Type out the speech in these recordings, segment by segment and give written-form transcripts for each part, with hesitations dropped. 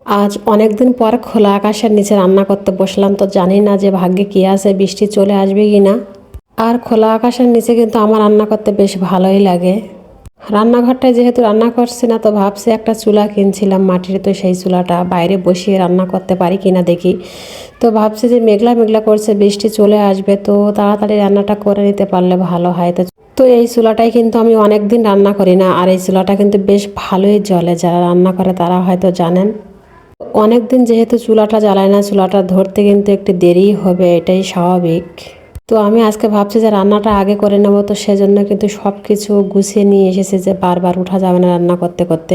আজ অনেকদিন পর খোলা আকাশের নিচে রান্না করতে বসলাম, তো জানি না যে ভাগ্যে কি আছে, বৃষ্টি চলে আসবে কি না। আর খোলা আকাশের নিচে কিন্তু আমার রান্না করতে বেশ ভালোই লাগে। রান্নাঘরটায় যেহেতু রান্না করছি না, তো ভাবছি একটা চুলা কিনছিলাম মাটির, তো সেই চুলাটা বাইরে বসিয়ে রান্না করতে পারি কিনা দেখি। তো ভাবছি যে মেঘলা মেঘলা করছে, বৃষ্টি চলে আসবে, তো তাড়াতাড়ি রান্নাটা করে নিতে পারলে ভালো হয়। তো এই চুলাটাই কিন্তু আমি অনেক দিন রান্না করি না, আর এই চুলাটা কিন্তু বেশ ভালোই জ্বলে। যারা রান্না করে তারা হয়তো জানেন। অনেক দিন যেহেতু চুলাটা জ্বালায় না, চুলাটা ধরতে কিন্তু একটু দেরি হবে, এটাই স্বাভাবিক। তো আমি আজকে ভাবছি যে রান্নাটা আগে করে নেবো, তো সেজন্য কিন্তু সব কিছু গুছিয়ে নিয়ে এসেছি যে বারবার উঠা যাবে না রান্না করতে করতে।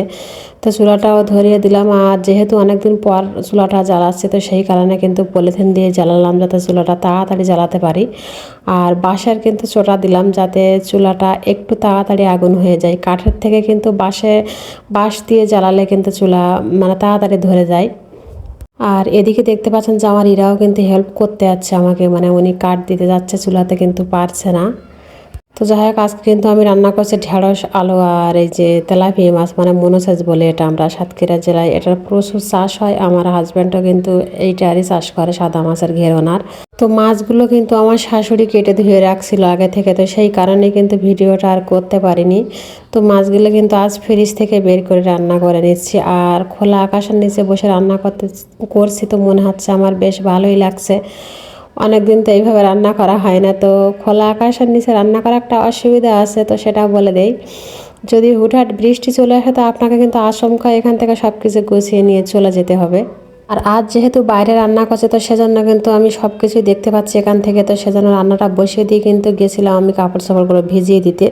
তো চুলাটাও ধরিয়ে দিলাম, আর যেহেতু অনেকদিন পর চুলাটা জ্বালাচ্ছে, তো সেই কারণে কিন্তু পলিথিন দিয়ে জ্বালালাম যাতে চুলাটা তাড়াতাড়ি জ্বালাতে পারি। আর বাঁশের কিন্তু চোটা দিলাম যাতে চুলাটা একটু তাড়াতাড়ি আগুন হয়ে যায়। কাঠের থেকে কিন্তু বাঁশ দিয়ে জ্বালালে কিন্তু চুলা মানে তাড়াতাড়ি ধরে যায়। আর এদিকে দেখতে পাচ্ছেন যে আমার ইরাও কিন্তু হেল্প করতে যাচ্ছে আমাকে, মানে উনি কাঠ দিতে যাচ্ছে চুলাতে, কিন্তু পারছে না। তো যাই হোক, আজকে কিন্তু আমি রান্না করছি ঢেঁড়স আলু আর এই যে তেলাপিয়া মাছ, মানে মনোসাজ বলে এটা আমরা সাতক্ষীরা জেলায়। এটার প্রচুর চাষ হয়, আমার হাজব্যান্ডও কিন্তু এইটারই চাষ করে, সাদা মাছের ঘেরোনার। তো মাছগুলো কিন্তু আমার শাশুড়ি কেটে ধুয়ে রাখছিল আগে থেকে, তো সেই কারণে কিন্তু ভিডিওটা আর করতে পারিনি। তো মাছগুলো কিন্তু আজ ফ্রিজ থেকে বের করে রান্না করে নিচ্ছি। আর খোলা আকাশের নিচে বসে রান্না করছি, তো মনে হচ্ছে আমার বেশ ভালোই লাগছে। অনেকদিন তো এইভাবে রান্না করা হয় না। তো খোলা আকাশের নিচে রান্না করা একটা অসুবিধা আছে, তো সেটা বলে দেই। যদি হুটহাট বৃষ্টি চলে আসে, তো আপনাকে কিন্তু আচমকা এখান থেকে সব কিছু গুছিয়ে নিয়ে চলে যেতে হবে। আর আজ যেহেতু বাইরে রান্না করছে, তো সেজন্য কিন্তু আমি সব কিছুই দেখতে পাচ্ছি এখান থেকে। তো সেজন্য রান্নাটা বসিয়ে দিয়ে কিন্তু গেছিলাম আমি কাপড় চাপড়গুলো ভিজিয়ে দিতে।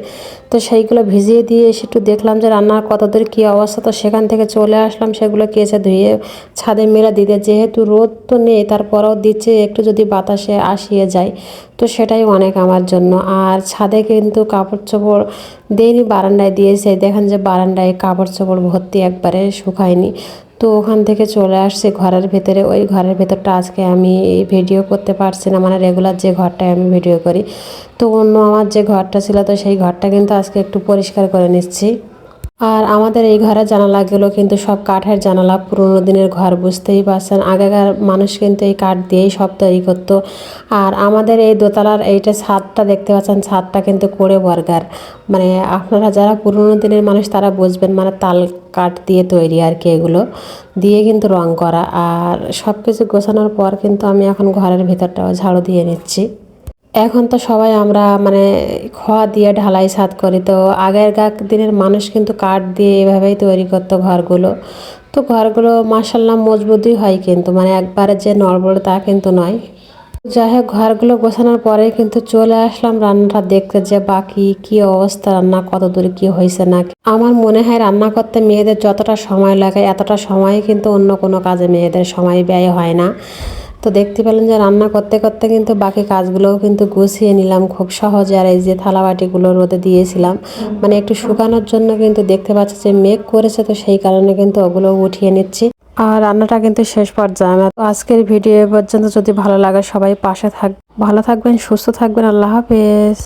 তো সেইগুলো ভিজিয়ে দিয়ে এসে একটু দেখলাম যে রান্নার কতদূর কী অবস্থা। তো সেখান থেকে চলে আসলাম সেগুলো কেচে ধুয়ে ছাদে মেলে দিতে। যেহেতু রোদ তো নেই, তারপরেও দিচ্ছে, একটু যদি বাতাসে আসিয়ে যায় তো সেটাই অনেক আমার জন্য। আর ছাদে কিন্তু কাপড় চোপড় দেয়নি, বারান্দায় দিয়েছে। দেখেন যে বারান্দায় কাপড় চোপড় ভর্তি, একবারে শুকায়নি। তো ওখান থেকে চলে আসছে ঘরের ভেতরে। ওই ঘরের ভেতরটা আজকে আমি ভিডিও করতে পারছি না, মানে রেগুলার যে ঘরটায় আমি ভিডিও করি। তো অন্য আমার যে ঘরটা ছিল, তো সেই ঘরটা কিন্তু আজকে একটু পরিষ্কার করে নিচ্ছি। আর আমাদের এই ঘরের জানালাগুলো কিন্তু সব কাঠের জানালা, পুরোনো দিনের ঘর, বুঝতেই পারছেন। আগেকার মানুষ কিন্তু এই কাঠ দিয়েই সব তৈরি করতো। আর আমাদের এই দোতলার এইটা ছাদটা দেখতে পাচ্ছেন, ছাদটা কিন্তু করে বর্গার, মানে আপনারা যারা পুরোনো দিনের মানুষ তারা বুঝবেন, মানে তাল কাঠ দিয়ে তৈরি আর কি, এগুলো দিয়ে কিন্তু রং করা। আর সব কিছু গোছানোর পর কিন্তু আমি এখন ঘরের ভিতরটাও ঝাড়ু দিয়ে নিচ্ছি। এখন তো সবাই আমরা মানে খোয়া দিয়ে ঢালাই ছাদ করি, তো আগেরকার দিনের মানুষ কিন্তু কাঠ দিয়ে এভাবেই তৈরি করতো ঘরগুলো। তো ঘরগুলো মাশাআল্লাহ মজবুতই হয়, কিন্তু মানে একবারে যে নড়বড়ে তা কিন্তু নয়। যাই হোক, ঘরগুলো গোছানোর পরে কিন্তু চলে আসলাম রান্নাটা দেখতে, যে বাকি কি অবস্থা, রান্না কত দূর কি হয়েছে না। আমার মনে হয় রান্না করতে মেয়েদের যতটা সময় লাগে, এতটা সময় কিন্তু অন্য কোনো কাজে মেয়েদের সময় ব্যয় হয় না। তো দেখতে পেলেন যে রান্না করতে করতে কিন্তু বাকি কাজগুলোও কিন্তু গুছিয়ে নিলাম খুব সহজে। আর এই যে থালাবাটিগুলো রোদে দিয়েছিলাম, মানে একটু শুকানোর জন্য, কিন্তু দেখতে পাচ্ছি যে মেঘ করেছে, তো সেই কারণে কিন্তু ওগুলো উঠিয়ে নিচ্ছি। আর রান্নাটা কিন্তু শেষ পর্যায়ে। তো আজকের ভিডিও পর্যন্ত, যদি ভালো লাগে সবাই পাশে ভালো থাকবেন, সুস্থ থাকবেন। আল্লাহ হাফেজ।